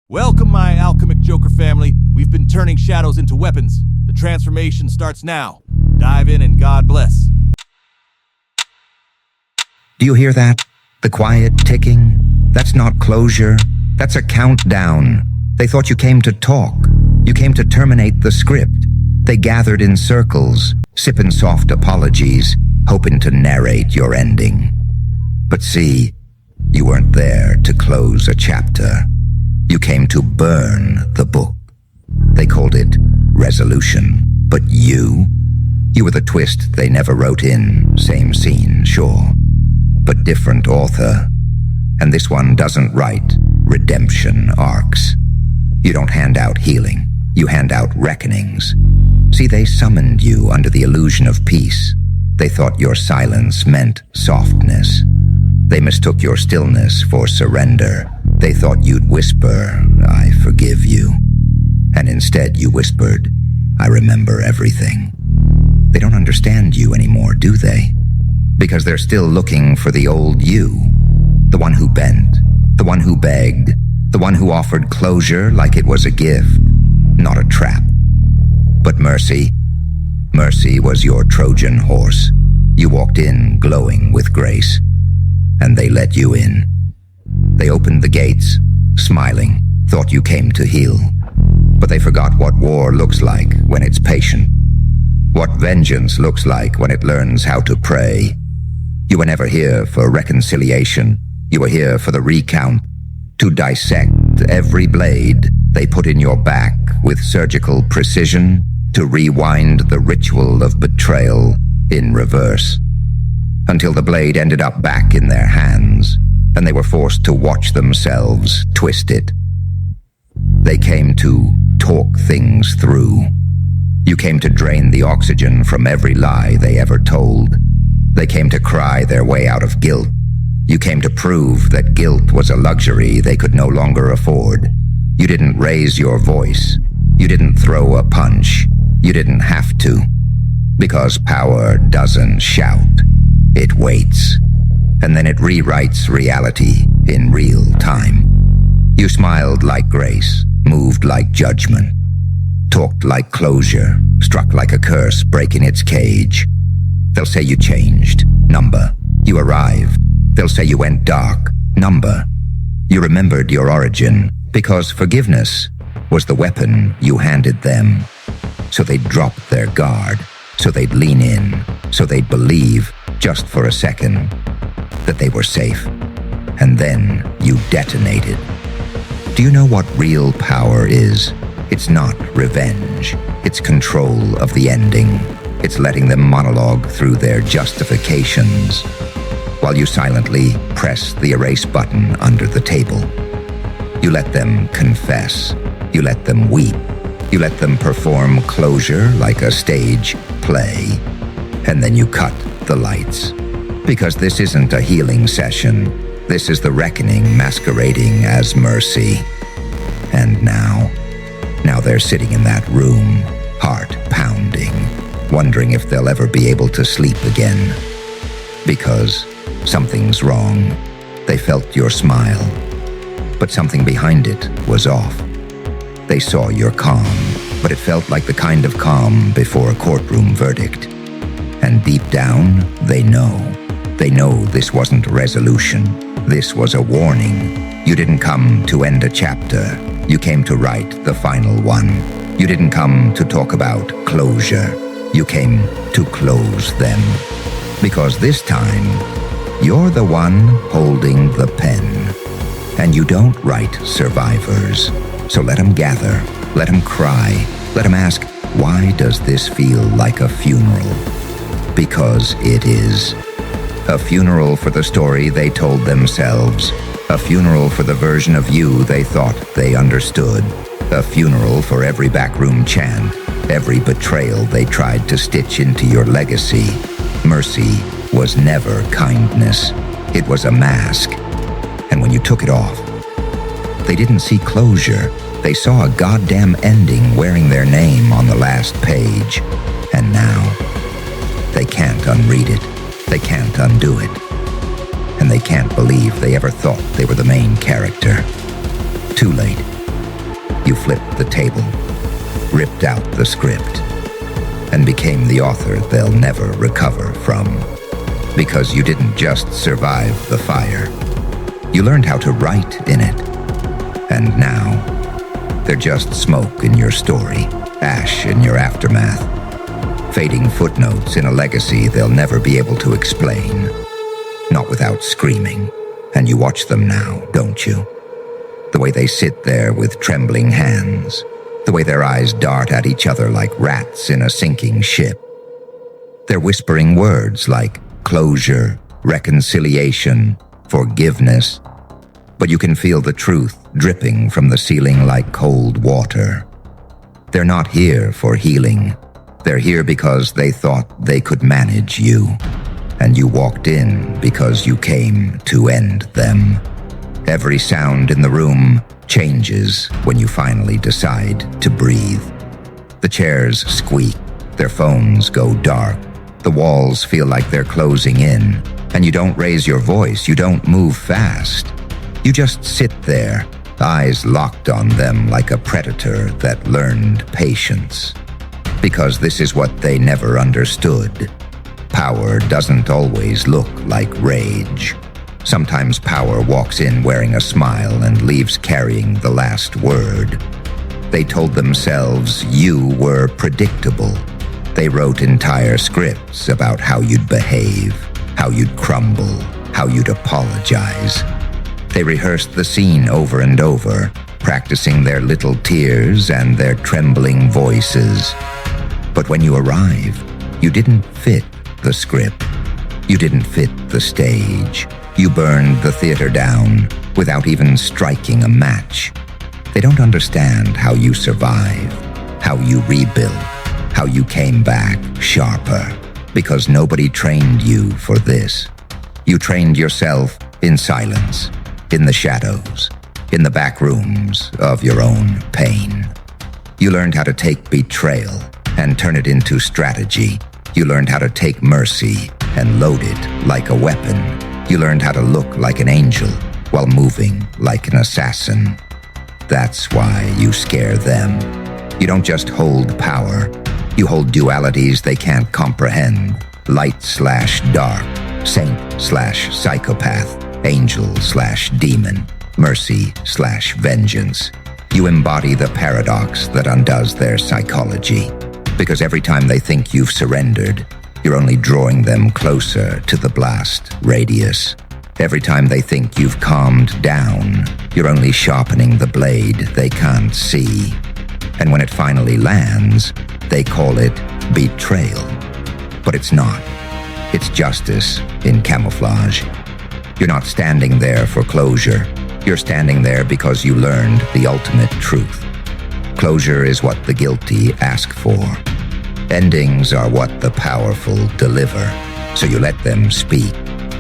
Welcome, my Alchemicjoker family. We've been turning shadows into weapons. The transformation starts now. Dive in and God bless. Do you hear that? The quiet ticking? That's not closure. That's a countdown. They thought you came to talk. You came to terminate the script. They gathered in circles, sipping soft apologies, hoping to narrate your ending. But see, you weren't there to close a chapter. You came to burn the book. They called it resolution, but you were the twist they never wrote in. Same scene, sure, but different author. And this one doesn't write redemption arcs. You don't hand out healing. You hand out reckonings. See, they summoned you under the illusion of peace. They thought your silence meant softness. They mistook your stillness for surrender. They thought you'd whisper, "I forgive you." And instead you whispered, "I remember everything." They don't understand you anymore, do they? Because they're still looking for the old you. The one who bent, the one who begged, the one who offered closure like it was a gift, not a trap. But mercy was your Trojan horse. You walked in glowing with grace, and they let you in. They opened the gates, smiling, thought you came to heal. But they forgot what war looks like when it's patient, what vengeance looks like when it learns how to pray. You were never here for reconciliation. You were here for the recount, to dissect every blade they put in your back with surgical precision, to rewind the ritual of betrayal in reverse, until the blade ended up back in their hands, and they were forced to watch themselves twist it. They came to talk things through. You came to drain the oxygen from every lie they ever told. They came to cry their way out of guilt. You came to prove that guilt was a luxury they could no longer afford. You didn't raise your voice. You didn't throw a punch. You didn't have to. Because power doesn't shout. It waits. And then it rewrites reality in real time. You smiled like grace, moved like judgment, talked like closure, struck like a curse breaking its cage. They'll say you changed. Number. You arrived. They'll say you went dark. Number. You remembered your origin, because forgiveness was the weapon you handed them. So they'd drop their guard, so they'd lean in, so they'd believe, just for a second, that they were safe. And then you detonated. Do you know what real power is? It's not revenge. It's control of the ending. It's letting them monologue through their justifications, while you silently press the erase button under the table. You let them confess. You let them weep. You let them perform closure like a stage play. And then you cut the lights. Because this isn't a healing session. This is the reckoning masquerading as mercy. And now they're sitting in that room, heart pounding, wondering if they'll ever be able to sleep again. Because something's wrong. They felt your smile, but something behind it was off. They saw your calm, but it felt like the kind of calm before a courtroom verdict. And deep down, they know. They know this wasn't resolution. This was a warning. You didn't come to end a chapter. You came to write the final one. You didn't come to talk about closure. You came to close them. Because this time, you're the one holding the pen. And you don't write survivors. So let them gather. Let them cry. Let them ask, why does this feel like a funeral? Because it is. A funeral for the story they told themselves. A funeral for the version of you they thought they understood. A funeral for every backroom chant, every betrayal they tried to stitch into your legacy. Mercy was never kindness. It was a mask. And when you took it off, they didn't see closure. They saw a goddamn ending wearing their name on the last page. And now, they can't unread it. They can't undo it. And they can't believe they ever thought they were the main character. Too late. flipped the table, ripped out the script, and became the author they'll never recover from. Because you didn't just survive the fire, you learned how to write in it. And now, they're just smoke in your story, ash in your aftermath, fading footnotes in a legacy they'll never be able to explain. Not without screaming. And you watch them now, don't you? The way they sit there with trembling hands, the way their eyes dart at each other like rats in a sinking ship. They're whispering words like closure, reconciliation, forgiveness, but you can feel the truth dripping from the ceiling like cold water. They're not here for healing. They're here because they thought they could manage you, and you walked in because you came to end them. Every sound in the room changes when you finally decide to breathe. The chairs squeak, their phones go dark, the walls feel like they're closing in, and you don't raise your voice, you don't move fast. You just sit there, eyes locked on them like a predator that learned patience. Because this is what they never understood. Power doesn't always look like rage. Sometimes power walks in wearing a smile and leaves carrying the last word. They told themselves you were predictable. They wrote entire scripts about how you'd behave, how you'd crumble, how you'd apologize. They rehearsed the scene over and over, practicing their little tears and their trembling voices. But when you arrived, you didn't fit the script. You didn't fit the stage. You burned the theater down without even striking a match. They don't understand how you survived, how you rebuilt, how you came back sharper, because nobody trained you for this. You trained yourself in silence, in the shadows, in the back rooms of your own pain. You learned how to take betrayal and turn it into strategy. You learned how to take mercy and load it like a weapon. You learned how to look like an angel while moving like an assassin. That's why you scare them. You don't just hold power. You hold dualities they can't comprehend. Light/dark, saint/psychopath, angel/demon, mercy/vengeance. You embody the paradox that undoes their psychology. Because every time they think you've surrendered, you're only drawing them closer to the blast radius. Every time they think you've calmed down, you're only sharpening the blade they can't see. And when it finally lands, they call it betrayal. But it's not. It's justice in camouflage. You're not standing there for closure. You're standing there because you learned the ultimate truth. Closure is what the guilty ask for. Endings are what the powerful deliver. So you let them speak.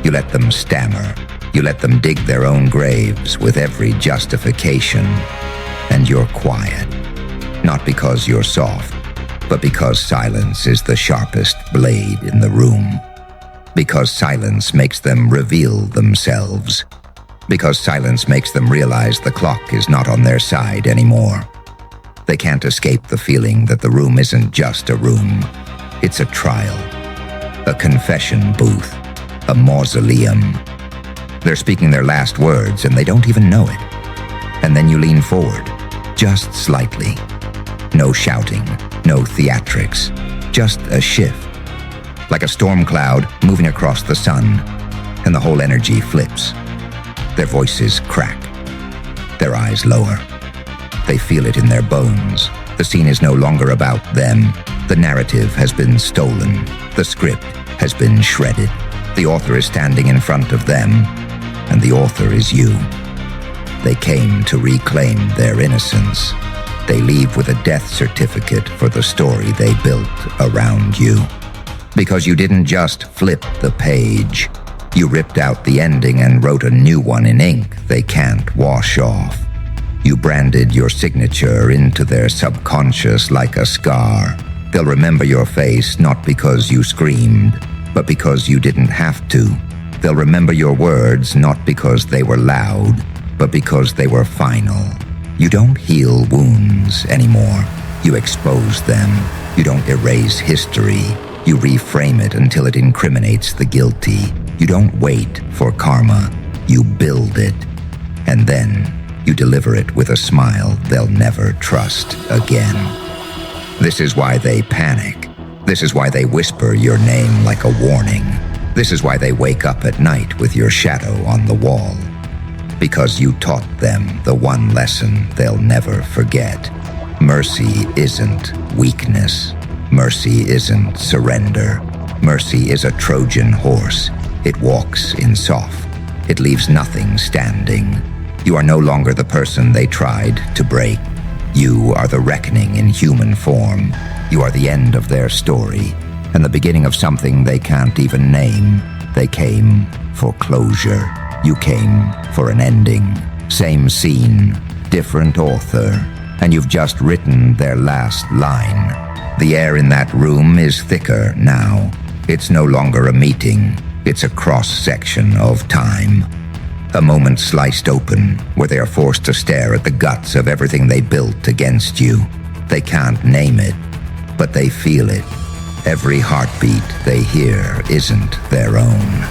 You let them stammer. You let them dig their own graves with every justification. And you're quiet. Not because you're soft, but because silence is the sharpest blade in the room. Because silence makes them reveal themselves. Because silence makes them realize the clock is not on their side anymore. They can't escape the feeling that the room isn't just a room. It's a trial, a confession booth, a mausoleum. They're speaking their last words and they don't even know it. And then you lean forward, just slightly. No shouting, no theatrics, just a shift. Like a storm cloud moving across the sun, and the whole energy flips. Their voices crack, their eyes lower. They feel it in their bones. The scene is no longer about them. The narrative has been stolen. The script has been shredded. The author is standing in front of them, and the author is you. They came to reclaim their innocence. They leave with a death certificate for the story they built around you. Because you didn't just flip the page. You ripped out the ending and wrote a new one in ink they can't wash off. You branded your signature into their subconscious like a scar. They'll remember your face not because you screamed, but because you didn't have to. They'll remember your words not because they were loud, but because they were final. You don't heal wounds anymore. You expose them. You don't erase history. You reframe it until it incriminates the guilty. You don't wait for karma. You build it. And then you deliver it with a smile they'll never trust again. This is why they panic. This is why they whisper your name like a warning. This is why they wake up at night with your shadow on the wall. Because you taught them the one lesson they'll never forget. Mercy isn't weakness. Mercy isn't surrender. Mercy is a Trojan horse. It walks in soft. It leaves nothing standing. You are no longer the person they tried to break. You are the reckoning in human form. You are the end of their story, and the beginning of something they can't even name. They came for closure. You came for an ending. Same scene, different author, and you've just written their last line. The air in that room is thicker now. It's no longer a meeting. It's a cross-section of time. A moment sliced open, where they are forced to stare at the guts of everything they built against you. They can't name it, but they feel it. Every heartbeat they hear isn't their own.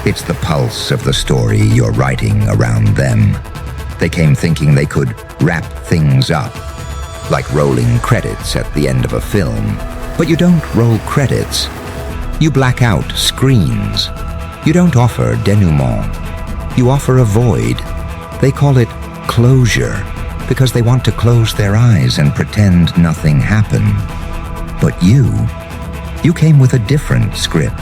It's the pulse of the story you're writing around them. They came thinking they could wrap things up, like rolling credits at the end of a film. But you don't roll credits. You black out screens. You don't offer denouement. You offer a void. They call it closure because they want to close their eyes and pretend nothing happened. But you came with a different script,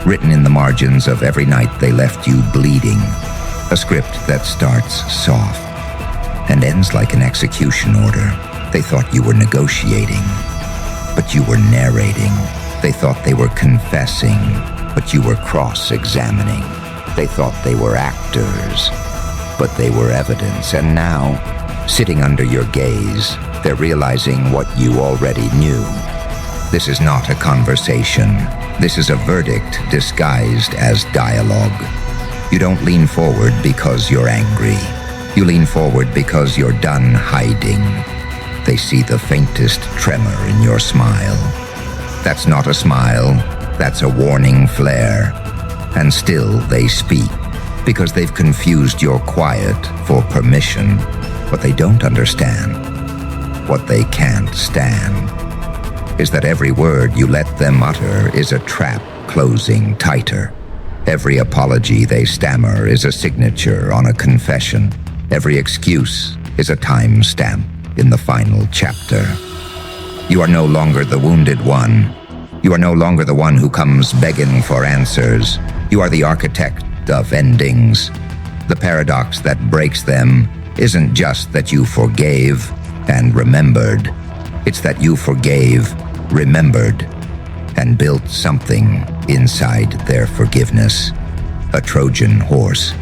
written in the margins of every night they left you bleeding. A script that starts soft and ends like an execution order. They thought you were negotiating, but you were narrating. They thought they were confessing, but you were cross-examining. They thought they were actors, but they were evidence. And now, sitting under your gaze, they're realizing what you already knew. This is not a conversation. This is a verdict disguised as dialogue. You don't lean forward because you're angry. You lean forward because you're done hiding. They see the faintest tremor in your smile. That's not a smile. That's a warning flare. And still they speak, because they've confused your quiet for permission. What they don't understand, what they can't stand, is that every word you let them utter is a trap closing tighter. Every apology they stammer is a signature on a confession. Every excuse is a timestamp in the final chapter. You are no longer the wounded one. You are no longer the one who comes begging for answers. You are the architect of endings. The paradox that breaks them isn't just that you forgave and remembered. It's that you forgave, remembered, and built something inside their forgiveness. A Trojan horse.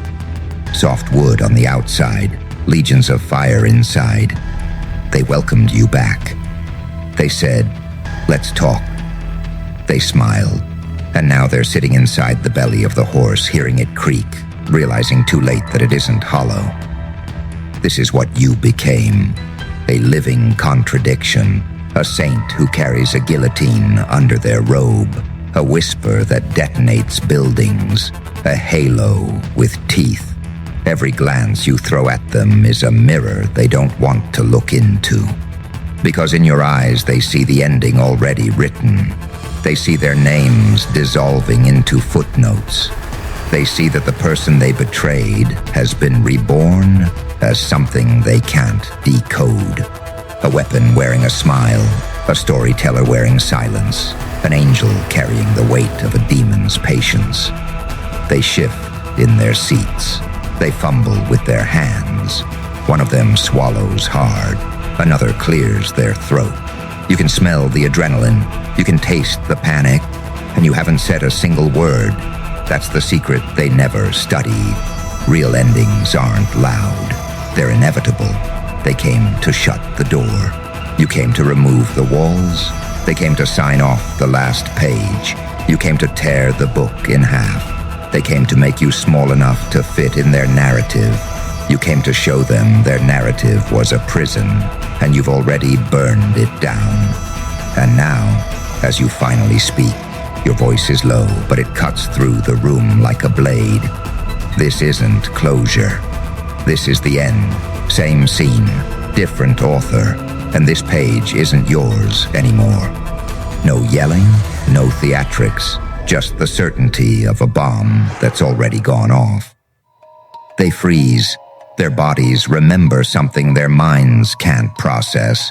Soft wood on the outside, legions of fire inside. They welcomed you back. They said, "Let's talk." They smiled, and now they're sitting inside the belly of the horse, hearing it creak, realizing too late that it isn't hollow. This is what you became, a living contradiction, a saint who carries a guillotine under their robe, a whisper that detonates buildings, a halo with teeth. Every glance you throw at them is a mirror they don't want to look into. Because in your eyes they see the ending already written. They see their names dissolving into footnotes. They see that the person they betrayed has been reborn as something they can't decode. A weapon wearing a smile, a storyteller wearing silence, an angel carrying the weight of a demon's patience. They shift in their seats. They fumble with their hands. One of them swallows hard. Another clears their throat. You can smell the adrenaline. You can taste the panic. And you haven't said a single word. That's the secret they never studied. Real endings aren't loud. They're inevitable. They came to shut the door. You came to remove the walls. They came to sign off the last page. You came to tear the book in half. They came to make you small enough to fit in their narrative. You came to show them their narrative was a prison, and you've already burned it down. And now, as you finally speak, your voice is low, but it cuts through the room like a blade. This isn't closure. This is the end. Same scene, different author, and this page isn't yours anymore. No yelling, no theatrics, just the certainty of a bomb that's already gone off. They freeze. Their bodies remember something their minds can't process.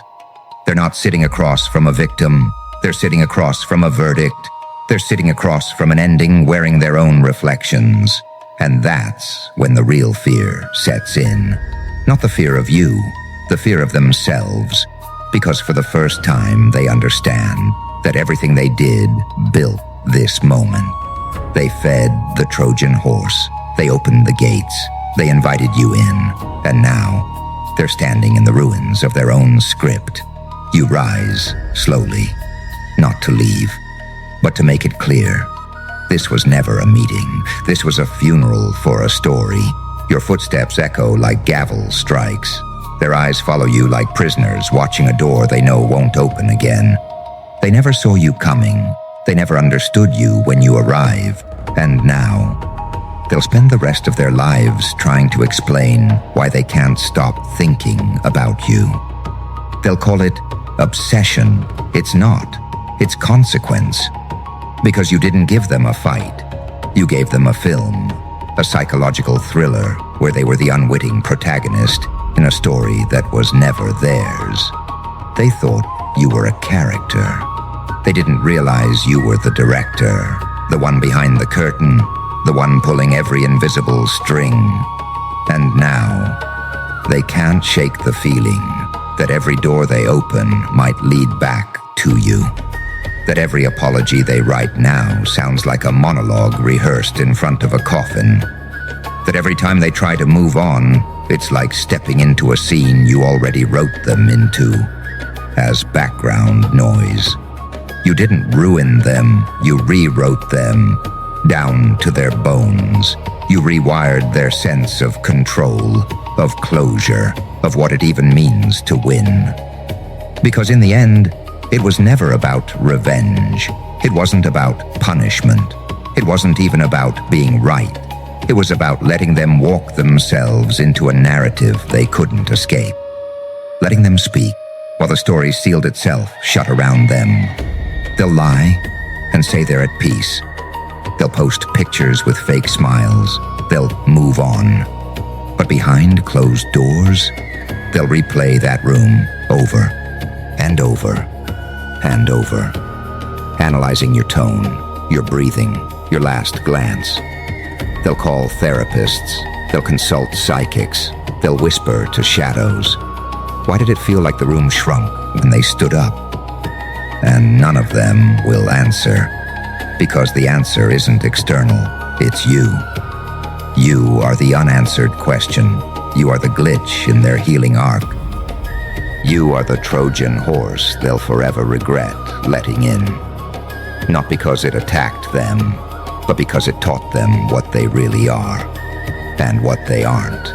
They're not sitting across from a victim. They're sitting across from a verdict. They're sitting across from an ending wearing their own reflections. And that's when the real fear sets in. Not the fear of you, the fear of themselves. Because for the first time they understand that everything they did built this moment. They fed the Trojan horse. They opened the gates. They invited you in. And now they're standing in the ruins of their own script. You rise slowly, not to leave, but to make it clear. This was never a meeting. This was a funeral for a story. Your footsteps echo like gavel strikes. Their eyes follow you like prisoners watching a door they know won't open again. They never saw you coming. They never understood you when you arrived. And now, they'll spend the rest of their lives trying to explain why they can't stop thinking about you. They'll call it obsession. It's not. It's consequence. Because you didn't give them a fight. You gave them a film, a psychological thriller where they were the unwitting protagonist in a story that was never theirs. They thought you were a character. They didn't realize you were the director, the one behind the curtain, the one pulling every invisible string. And now, they can't shake the feeling that every door they open might lead back to you. That every apology they write now sounds like a monologue rehearsed in front of a coffin. That every time they try to move on, it's like stepping into a scene you already wrote them into, as background noise. You didn't ruin them, you rewrote them, down to their bones. You rewired their sense of control, of closure, of what it even means to win. Because in the end, it was never about revenge. It wasn't about punishment. It wasn't even about being right. It was about letting them walk themselves into a narrative they couldn't escape. Letting them speak while the story sealed itself shut around them. They'll lie and say they're at peace. They'll post pictures with fake smiles. They'll move on. But behind closed doors, they'll replay that room over and over and over, analyzing your tone, your breathing, your last glance. They'll call therapists. They'll consult psychics. They'll whisper to shadows. Why did it feel like the room shrunk when they stood up? And none of them will answer, because the answer isn't external, it's you. You are the unanswered question. You are the glitch in their healing arc. You are the Trojan horse they'll forever regret letting in. Not because it attacked them, but because it taught them what they really are, and what they aren't.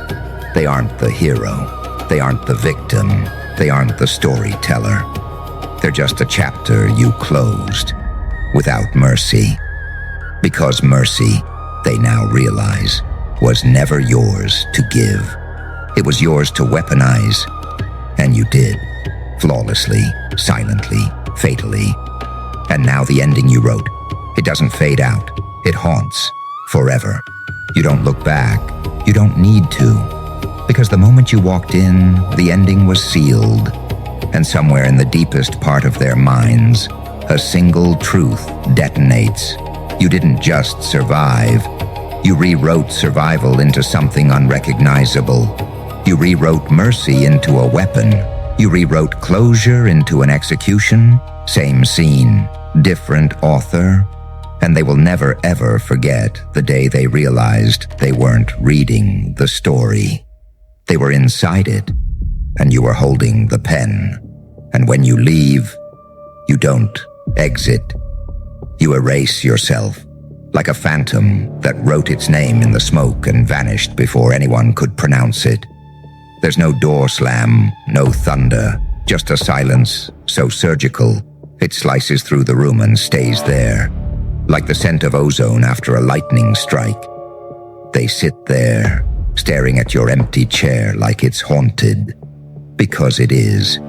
They aren't the hero. They aren't the victim. They aren't the storyteller. They're just a chapter you closed, without mercy. Because mercy, they now realize, was never yours to give. It was yours to weaponize, and you did, flawlessly, silently, fatally. And now the ending you wrote, it doesn't fade out. It haunts forever. You don't look back. You don't need to. Because the moment you walked in, the ending was sealed. And somewhere in the deepest part of their minds, a single truth detonates. You didn't just survive. You rewrote survival into something unrecognizable. You rewrote mercy into a weapon. You rewrote closure into an execution. Same scene, different author. And they will never ever forget the day they realized they weren't reading the story. They were inside it, and you were holding the pen. And when you leave, you don't exit. You erase yourself, like a phantom that wrote its name in the smoke and vanished before anyone could pronounce it. There's no door slam, no thunder, just a silence so surgical it slices through the room and stays there, like the scent of ozone after a lightning strike. They sit there, staring at your empty chair like it's haunted. Because it is.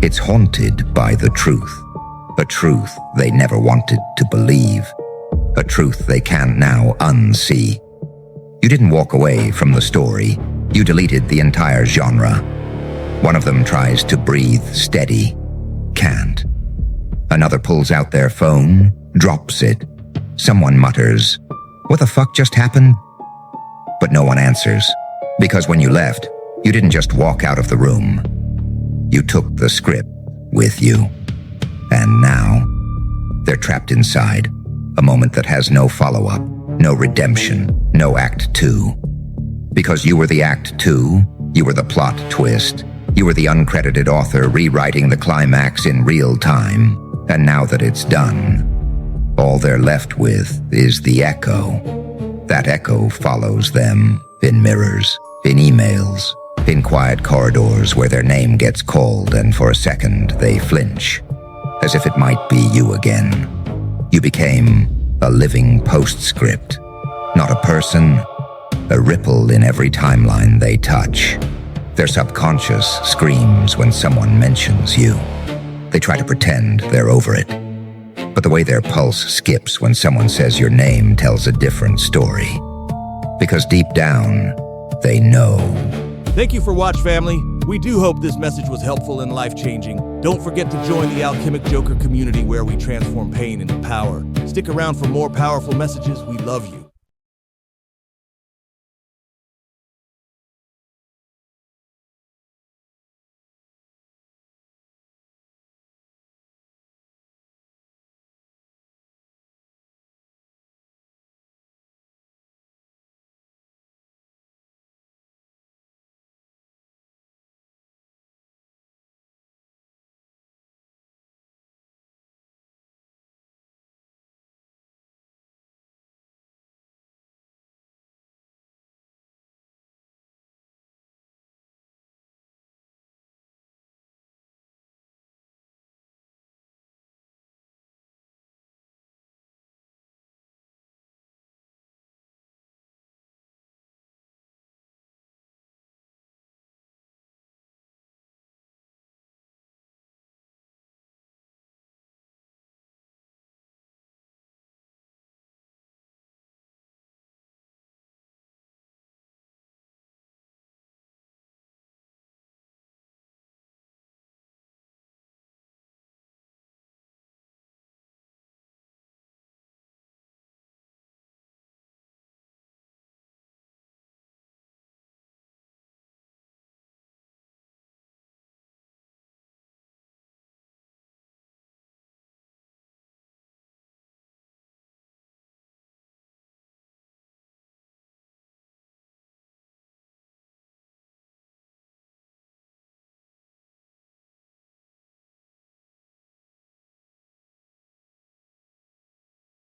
It's haunted by the truth. A truth they never wanted to believe. A truth they can't now unsee. You didn't walk away from the story. You deleted the entire genre. One of them tries to breathe steady. Can't. Another pulls out their phone, drops it. Someone mutters, "What the fuck just happened?" But no one answers. Because when you left, you didn't just walk out of the room. You took the script with you. And now, they're trapped inside. A moment that has no follow-up, no redemption, no Act 2. Because you were the Act 2, you were the plot twist. You were the uncredited author rewriting the climax in real time. And now that it's done, all they're left with is the echo. That echo follows them in mirrors, in emails, in quiet corridors where their name gets called and for a second they flinch, as if it might be you again. You became a living postscript, not a person, a ripple in every timeline they touch. Their subconscious screams when someone mentions you. They try to pretend they're over it. But the way their pulse skips when someone says your name tells a different story. Because deep down, they know. Thank you for watching, family. We do hope this message was helpful and life-changing. Don't forget to join the Alchemicjoker community where we transform pain into power. Stick around for more powerful messages. We love you.